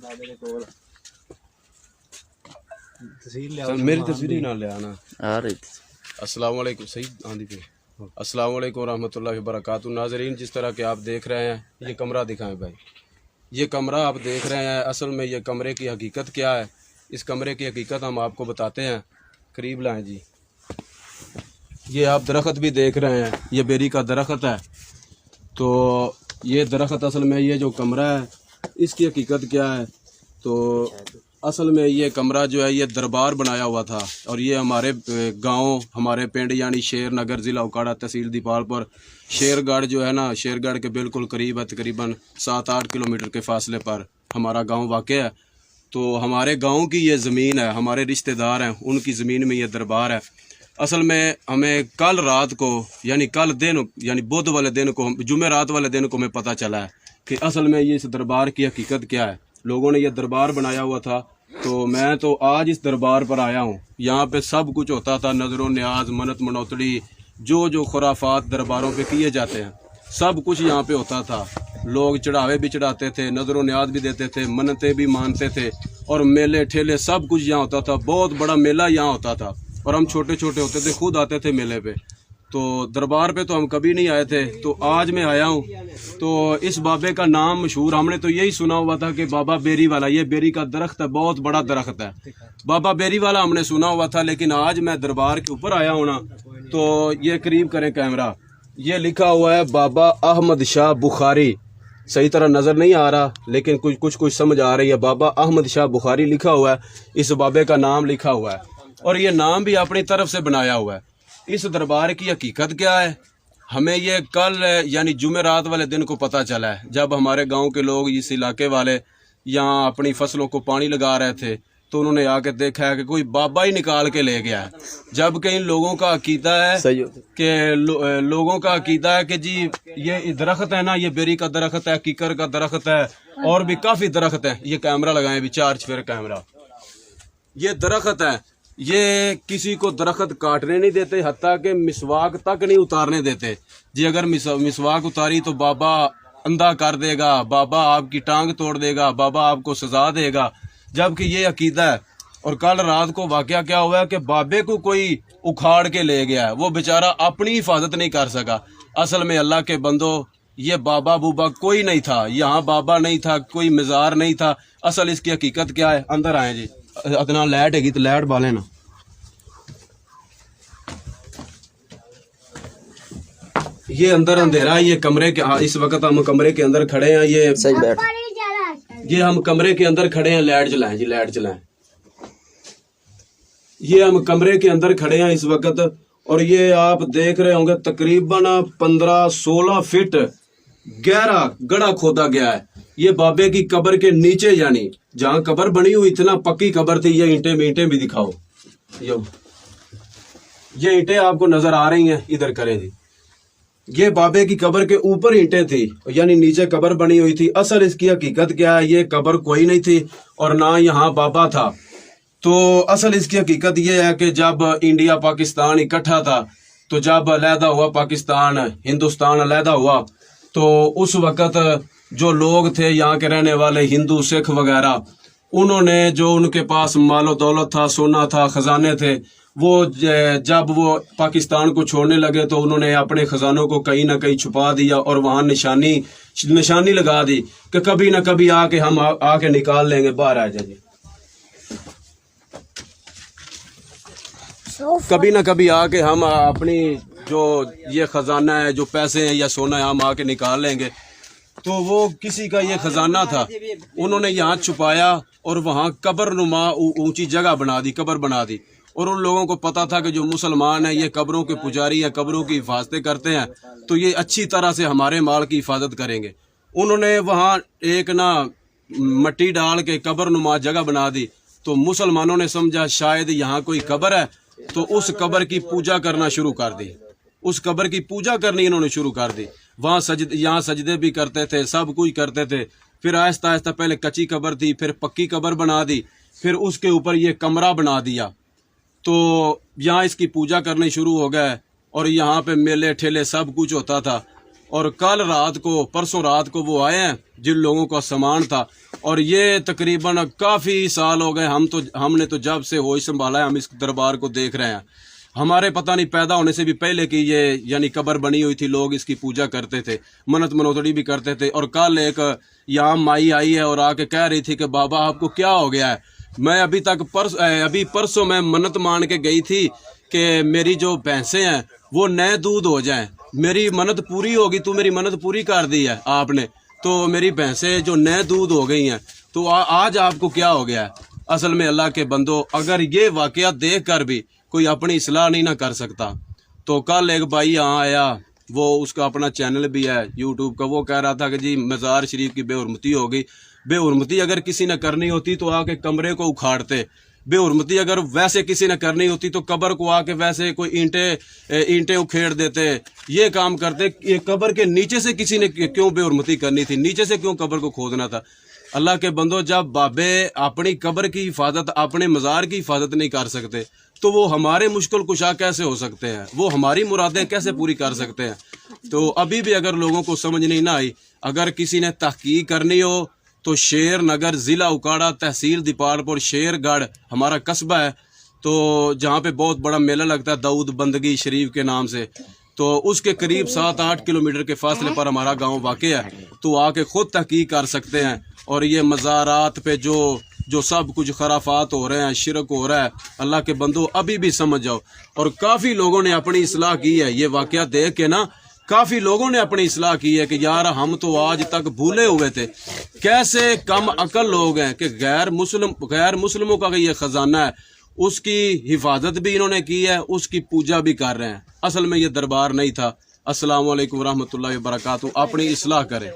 میری تصویر نہ لے آنا. السلام علیکم. صحیح آندھی پہ. السلام علیکم ورحمۃ اللہ وبرکاتہ. ناظرین، جس طرح کہ آپ دیکھ رہے ہیں یہ کمرہ دکھائیں بھائی. یہ کمرہ آپ دیکھ رہے ہیں، اصل میں یہ کمرے کی حقیقت کیا ہے، اس کمرے کی حقیقت ہم آپ کو بتاتے ہیں. قریب لائیں جی. یہ آپ درخت بھی دیکھ رہے ہیں، یہ بیری کا درخت ہے. تو یہ درخت اصل میں یہ جو کمرہ ہے اس کی حقیقت کیا ہے، تو اصل میں یہ کمرہ جو ہے یہ دربار بنایا ہوا تھا. اور یہ ہمارے گاؤں، ہمارے پنڈ یعنی شیر نگر، ضلع اوکاڑا، تحصیل دیپال پر شیر گڑھ جو ہے نا، شیر گڑھ کے بالکل قریب ہے، تقریباً 7-8 کلومیٹر کے فاصلے پر ہمارا گاؤں واقع ہے. تو ہمارے گاؤں کی یہ زمین ہے، ہمارے رشتہ دار ہیں، ان کی زمین میں یہ دربار ہے. اصل میں ہمیں کل رات کو یعنی کل دن یعنی بدھ والے دن کو، جمعرات والے دن کو ہمیں پتہ چلا ہے کہ اصل میں یہ اس دربار کی حقیقت کیا ہے. لوگوں نے یہ دربار بنایا ہوا تھا. تو میں تو آج اس دربار پر آیا ہوں. یہاں پہ سب کچھ ہوتا تھا، نظر و نیاز، منت منوتڑی، جو خرافات درباروں پہ کیے جاتے ہیں سب کچھ یہاں پہ ہوتا تھا. لوگ چڑھاوے بھی چڑھاتے تھے، نظر و نیاز بھی دیتے تھے، منتیں بھی مانتے تھے، اور میلے ٹھیلے سب کچھ یہاں ہوتا تھا. بہت بڑا میلہ یہاں ہوتا تھا، اور ہم چھوٹے چھوٹے ہوتے تھے، خود آتے تھے میلے پہ. تو دربار پہ تو ہم کبھی نہیں آئے تھے. تو آج میں آیا ہوں. تو اس بابے کا نام مشہور، ہم نے تو یہی سنا ہوا تھا کہ بابا بیری والا، یہ بیری کا درخت ہے، بہت بڑا درخت ہے، بابا بیری والا ہم نے سنا ہوا تھا. لیکن آج میں دربار کے اوپر آیا ہوں نا، تو یہ قریب کریں کیمرہ، یہ لکھا ہوا ہے بابا احمد شاہ بخاری. صحیح طرح نظر نہیں آ رہا لیکن کچھ سمجھ آ رہی ہے. بابا احمد شاہ بخاری لکھا ہوا ہے، اس بابے کا نام لکھا ہوا ہے، اور یہ نام بھی اپنی طرف سے بنایا ہوا ہے. اس دربار کی حقیقت کیا ہے، ہمیں یہ کل یعنی جمعرات والے دن کو پتہ چلا ہے، جب ہمارے گاؤں کے لوگ، اس علاقے والے یہاں اپنی فصلوں کو پانی لگا رہے تھے، تو انہوں نے آ کے دیکھا ہے کہ کوئی بابا ہی نکال کے لے گیا ہے. جبکہ ان لوگوں کا عقیدہ ہے کہ لوگوں کا عقیدہ ہے کہ جی یہ درخت ہے نا، یہ بیری کا درخت ہے، کیکر کا درخت ہے، اور بھی کافی درخت ہیں. یہ کیمرہ لگائیں بھی، 4 چفیر کیمرہ. یہ درخت ہے، یہ کسی کو درخت کاٹنے نہیں دیتے، حتیٰ کہ مسواک تک نہیں اتارنے دیتے. جی اگر مسواک اتاری تو بابا اندھا کر دے گا، بابا آپ کی ٹانگ توڑ دے گا، بابا آپ کو سزا دے گا. جبکہ یہ عقیدہ ہے. اور کل رات کو واقعہ کیا ہوا ہے کہ بابے کو کوئی اکھاڑ کے لے گیا ہے، وہ بیچارہ اپنی حفاظت نہیں کر سکا. اصل میں اللہ کے بندو، یہ بابا بوبا کوئی نہیں تھا، یہاں بابا نہیں تھا، کوئی مزار نہیں تھا. اصل اس کی حقیقت کیا ہے، اندر آئیں جی. اتنا لائٹ ہے گی تو لائٹ بالے نا. یہ اندر اندھیرا ہے، یہ کمرے کے، اس وقت ہم کمرے کے اندر کھڑے ہیں. یہ ہم کمرے کے اندر کھڑے ہیں. لائٹ چلائیں جی، لائٹ چلائیں. یہ ہم کمرے کے اندر کھڑے ہیں اس وقت، اور یہ آپ دیکھ رہے ہوں گے تقریباً 15-16 فٹ گہرا گڑھا کھودا گیا ہے. یہ بابے کی قبر کے نیچے، یعنی جہاں قبر بنی ہوئی اتنا پکی قبر تھی. یہ اینٹیں بھی دکھاؤ، یہ اینٹیں آپ کو نظر آ رہی ہیں، ادھر کریں جی. یہ بابے کی قبر کے اوپر اینٹیں تھی، یعنی نیچے قبر بنی ہوئی تھی. اصل اس کی حقیقت کیا ہے، یہ قبر کوئی نہیں تھی اور نہ یہاں بابا تھا. تو اصل اس کی حقیقت یہ ہے کہ جب انڈیا پاکستان اکٹھا تھا، تو جب علیحدہ ہوا پاکستان، ہندوستان علیحدہ ہوا، تو اس وقت جو لوگ تھے یہاں کے رہنے والے، ہندو سکھ وغیرہ، انہوں نے جو ان کے پاس مال و دولت تھا، سونا تھا، خزانے تھے، وہ جب وہ پاکستان کو چھوڑنے لگے تو انہوں نے اپنے خزانوں کو کہیں نہ کہیں چھپا دیا، اور وہاں نشانی لگا دی کہ کبھی نہ کبھی ہم آ کے نکال لیں گے. باہر آ جائیں، کبھی نہ کبھی آ کے ہم اپنی جو یہ خزانہ ہے، جو پیسے ہیں یا سونا ہے، ہم آ کے نکال لیں گے. تو وہ کسی کا یہ خزانہ تھا، انہوں نے یہاں چھپایا اور وہاں قبر نما اونچی جگہ بنا دی، قبر بنا دی. اور ان لوگوں کو پتا تھا کہ جو مسلمان ہیں یہ قبروں کے پجاری ہیں، قبروں کی حفاظتیں کرتے ہیں، تو یہ اچھی طرح سے ہمارے مال کی حفاظت کریں گے. انہوں نے وہاں ایک مٹی ڈال کے قبر نما جگہ بنا دی. تو مسلمانوں نے سمجھا شاید یہاں کوئی قبر ہے، تو اس قبر کی پوجا کرنا شروع کر دی. اس قبر کی پوجا کرنی انہوں نے شروع کر دی. وہاں یہاں سجدے بھی کرتے تھے، سب کچھ کرتے تھے. پھر آہستہ آہستہ پہلے کچی قبر تھی، پھر پکی قبر بنا دی، پھر اس کے اوپر یہ کمرہ بنا دیا. تو یہاں اس کی پوجا کرنے شروع ہو گئے، اور یہاں پہ میلے ٹھیلے سب کچھ ہوتا تھا. اور کل رات کو پرسوں رات کو وہ آئے ہیں جن لوگوں کا سامان تھا، اور یہ تقریباً کافی سال ہو گئے، ہم نے تو جب سے ہوش سنبھالا ہے ہم اس دربار کو دیکھ رہے ہیں۔ ہمارے پتہ نہیں پیدا ہونے سے بھی پہلے کی یہ یعنی قبر بنی ہوئی تھی، لوگ اس کی پوجا کرتے تھے، منت منوتڑی بھی کرتے تھے۔ اور کل ایک یہاں مائی آئی ہے اور آ کے کہہ رہی تھی کہ بابا آپ کو کیا ہو گیا ہے؟ میں ابھی پرسوں میں منت مان کے گئی تھی کہ میری جو بھینسیں ہیں وہ نئے دودھ ہو جائیں، میری منت پوری ہوگی، تو میری منت پوری کر دی ہے آپ نے، تو میری بھینسیں جو نئے دودھ ہو گئی ہیں، تو آج آپ کو کیا ہو گیا ہے؟ اصل میں اللہ کے بندو، اگر یہ واقعہ دیکھ کر بھی کوئی اپنی اصلاح نہیں نہ کر سکتا، تو کل ایک بھائی یہاں آیا، وہ اس کا اپنا چینل بھی ہے یوٹیوب کا، وہ کہہ رہا تھا کہ جی مزار شریف کی بے حرمتی ہو گئی۔ بے حرمتی اگر کسی نے کرنی ہوتی تو آ کے کمرے کو اکھاڑتے، بے حرمتی اگر ویسے کسی نے کرنی ہوتی تو قبر کو آ کے ویسے کوئی اینٹیں اکھیڑ دیتے، یہ کام کرتے۔ یہ قبر کے نیچے سے کسی نے کیوں بے حرمتی کرنی تھی؟ نیچے سے کیوں قبر کو کھودنا تھا؟ اللہ کے بندو، جب بابے اپنی قبر کی حفاظت، اپنے مزار کی حفاظت نہیں کر سکتے تو وہ ہمارے مشکل کشا کیسے ہو سکتے ہیں؟ وہ ہماری مرادیں کیسے پوری کر سکتے ہیں؟ تو ابھی بھی اگر لوگوں کو سمجھ نہیں نہ آئی، اگر کسی نے تحقیق کرنی ہو تو شیر نگر، ضلع اکاڑا، تحصیل دیپال پور، شیر گڑھ ہمارا قصبہ ہے، تو جہاں پہ بہت بڑا میلہ لگتا ہے داؤد بندگی شریف کے نام سے، تو اس کے قریب 7-8 کلومیٹر کے فاصلے پر ہمارا گاؤں واقع ہے، تو آ کے خود تحقیق کر سکتے ہیں۔ اور یہ مزارات پہ جو سب کچھ خرافات ہو رہے ہیں، شرک ہو رہا ہے، اللہ کے بندو ابھی بھی سمجھ جاؤ۔ اور کافی لوگوں نے اپنی اصلاح کی ہے، یہ واقعہ دیکھ کے نا کافی لوگوں نے اپنی اصلاح کی ہے کہ یار ہم تو آج تک بھولے ہوئے تھے، کیسے کم عقل لوگ ہیں کہ غیر مسلموں کا یہ خزانہ ہے، اس کی حفاظت بھی انہوں نے کی ہے، اس کی پوجا بھی کر رہے ہیں۔ اصل میں یہ دربار نہیں تھا۔ السلام علیکم ورحمۃ اللہ وبرکاتہ۔ اپنی اصلاح کریں۔